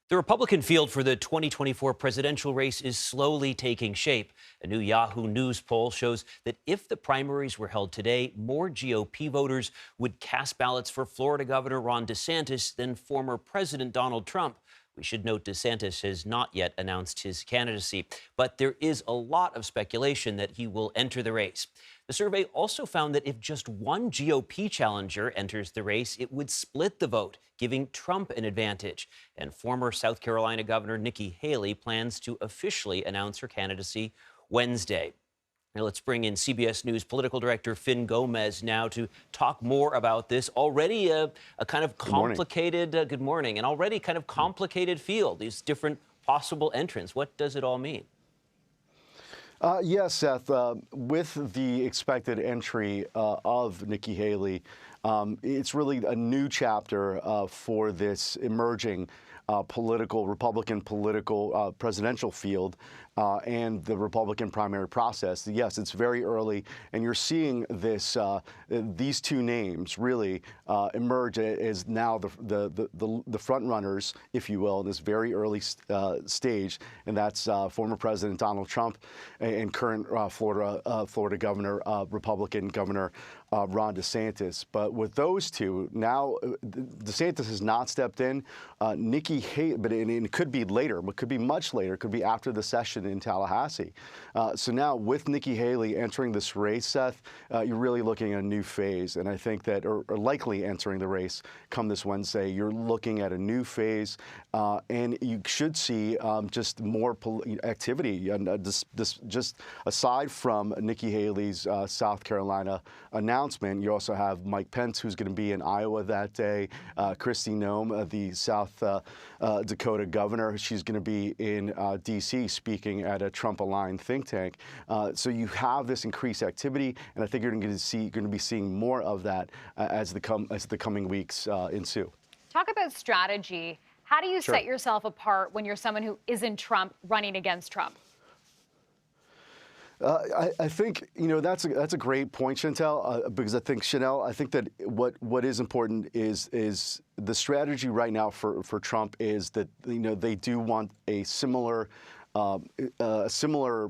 The Republican field for the 2024 presidential race is slowly taking shape. A new Yahoo News poll shows that if the primaries were held today, more GOP voters would cast ballots for Florida Governor Ron DeSantis than former President Donald Trump. We should note DeSantis has not yet announced his candidacy, but there is a lot of speculation that he will enter the race. The survey also found that if just one GOP challenger enters the race, it would split the vote, giving Trump an advantage. And former South Carolina Governor Nikki Haley plans to officially announce her candidacy Wednesday. Now let's bring in CBS News political director Fin Gomez now to talk more about this. Already a kind of complicated, good morning, and already kind of complicated field, these different possible entrants. What does it all mean? Yes, Seth, with the expected entry of Nikki Haley, it's really a new chapter for this emerging Republican political presidential field and the Republican primary process. Yes, it's very early, and you're seeing this these two names really emerge as now the front runners, if you will, in this very early stage, and that's former President Donald Trump and current Florida Governor, Republican Governor Ron DeSantis. But with those two, now DeSantis has not stepped in. Nikki Haley, but it could be later, but could be much later, could be after the session in Tallahassee. So now with Nikki Haley entering this race, Seth, you're really looking at a new phase. And I think that, or likely entering the race come this Wednesday, you're looking at a new phase. And you should see just more activity. And just aside from Nikki Haley's South Carolina announcement, you also have Mike Pence, who's going to be in Iowa that day. Kristi Noem, the South Dakota governor, she's going to be in D.C. speaking at a Trump-aligned think tank. So you have this increased activity, and I think you're going to be seeing more of that as the coming weeks ensue. Talk about strategy. How do you set yourself apart when you're someone who isn't Trump running against Trump? I think, that's a great point, Shanelle, because I think, Shanelle, I think that what is important is the strategy right now for Trump is that, they do want a similar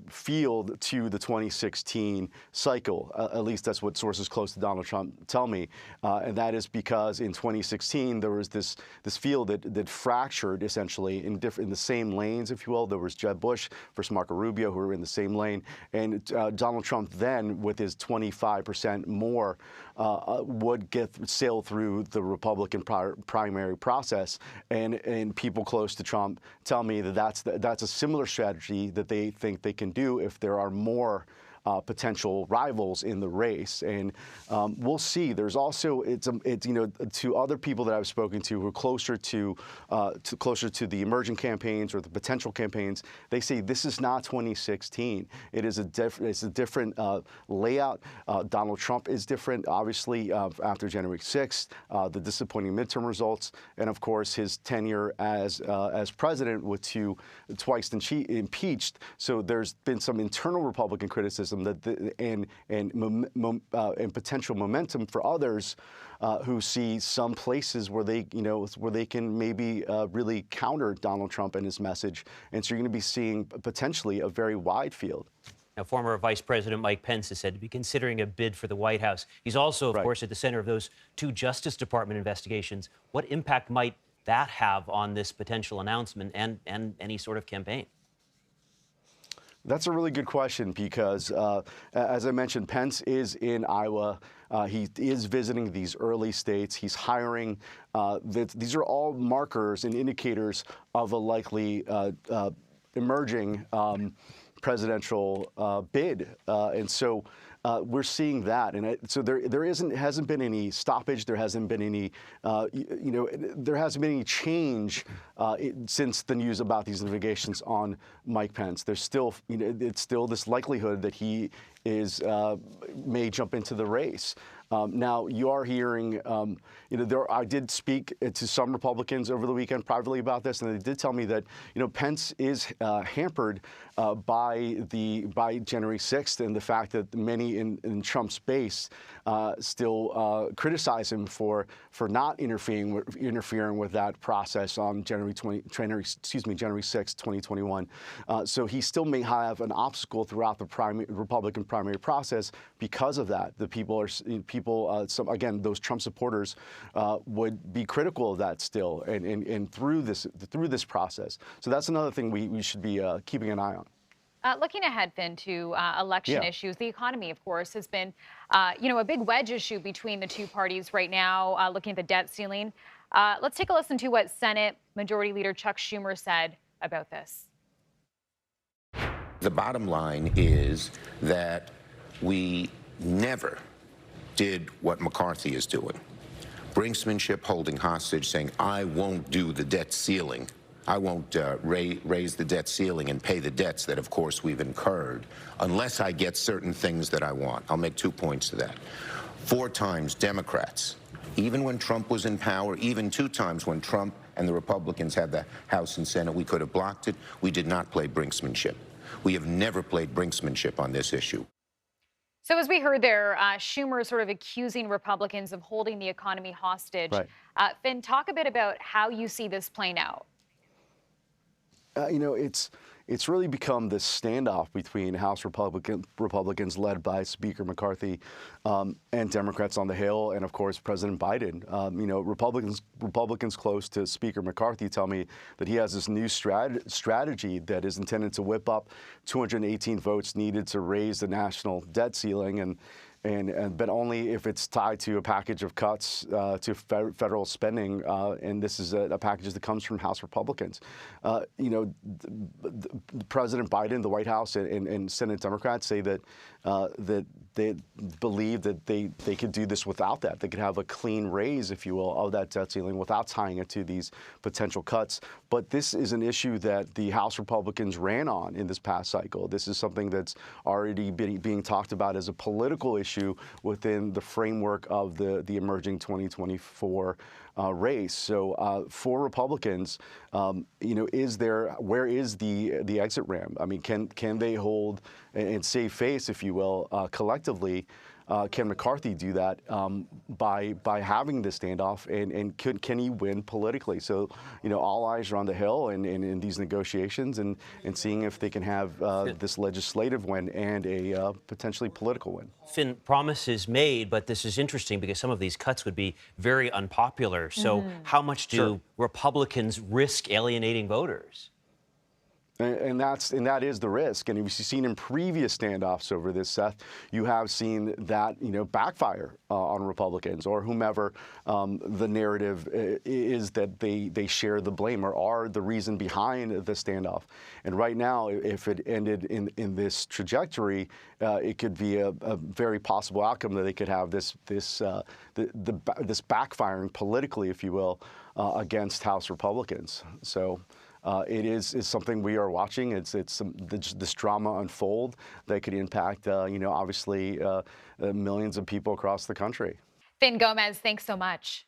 field to the 2016 cycle. At least that's what sources close to Donald Trump tell me. And that is because in 2016, there was this field that fractured essentially in the same lanes, if you will. There was Jeb Bush versus Marco Rubio, who were in the same lane. And Donald Trump then, with his 25% more, would sail through the Republican primary process. And people close to Trump tell me that that's a similar strategy that they think they can do if there are more potential rivals in the race, and we'll see. There's also to other people that I've spoken to who are closer to the emerging campaigns or the potential campaigns. They say this is not 2016. It's a different layout. Donald Trump is different, obviously, after January 6th, the disappointing midterm results, and of course his tenure as president with twice impeached. So there's been some internal Republican criticism and potential momentum for others who see some places where they can maybe really counter Donald Trump and his message, and so you're going to be seeing potentially a very wide field. Now, former Vice President Mike Pence is said to be considering a bid for the White House. He's also, of course, at the center of those two Justice Department investigations. What impact might that have on this potential announcement and any sort of campaign? That's a really good question because, as I mentioned, Pence is in Iowa. He is visiting these early states. He's hiring. These are all markers and indicators of a likely emerging presidential bid. And so we're seeing that. And so there hasn't been any stoppage. There hasn't been any, there hasn't been any change since the news about these investigations on Mike Pence. There's still, it's still this likelihood that he may jump into the race. Now, you are hearing, I did speak to some Republicans over the weekend privately about this, and they did tell me that, Pence is hampered by January 6th and the fact that many in Trump's base still criticize him for not interfering with that process on January 6th, 2021. So he still may have an obstacle throughout the Republican primary process because of that. The again, those Trump supporters would be critical of that still, and through this process. So that's another thing we should be keeping an eye on. Looking ahead, Finn, to election issues, the economy, of course, has been, a big wedge issue between the two parties right now, looking at the debt ceiling. Let's take a listen to what Senate Majority Leader Chuck Schumer said about this. The bottom line is that we never did what McCarthy is doing. Brinksmanship, holding hostage, saying, I won't do the debt ceiling. I won't raise the debt ceiling and pay the debts that, of course, we've incurred unless I get certain things that I want. I'll make 2 points to that. 4 times Democrats, even when Trump was in power, even 2 times when Trump and the Republicans had the House and Senate, we could have blocked it. We did not play brinksmanship. We have never played brinksmanship on this issue. So as we heard there, Schumer sort of accusing Republicans of holding the economy hostage. Right. Finn, talk a bit about how you see this playing out. It's really become this standoff between House Republicans led by Speaker McCarthy and Democrats on the Hill, and of course President Biden. Republicans close to Speaker McCarthy tell me that he has this new strategy that is intended to whip up 218 votes needed to raise the national debt ceiling, but only if it's tied to a package of cuts to federal spending, and this is a package that comes from House Republicans. President Biden, the White House, and Senate Democrats say that they believe that they could do this without that. They could have a clean raise, if you will, of that debt ceiling without tying it to these potential cuts. But this is an issue that the House Republicans ran on in this past cycle. This is something that's already being talked about as a political issue within the framework of the emerging 2024 race. So for Republicans, where is the exit ramp? I mean, can they hold and save face, if you will, collectively? Can McCarthy do that by having this standoff, and can he win politically? So, all eyes are on the Hill and in these negotiations, and seeing if they can have this legislative win and a potentially political win. Finn, promises made, but this is interesting because some of these cuts would be very unpopular. So how much do Republicans risk alienating voters? And that is the risk. And you've seen in previous standoffs over this, Seth, you have seen that backfire on Republicans or whomever the narrative is that they share the blame or are the reason behind the standoff. And right now, if it ended in this trajectory, it could be a very possible outcome that they could have this backfiring politically, if you will, against House Republicans. So. It is something we are watching. It's this drama unfold that could impact, obviously, millions of people across the country. Finn Gomez, thanks so much.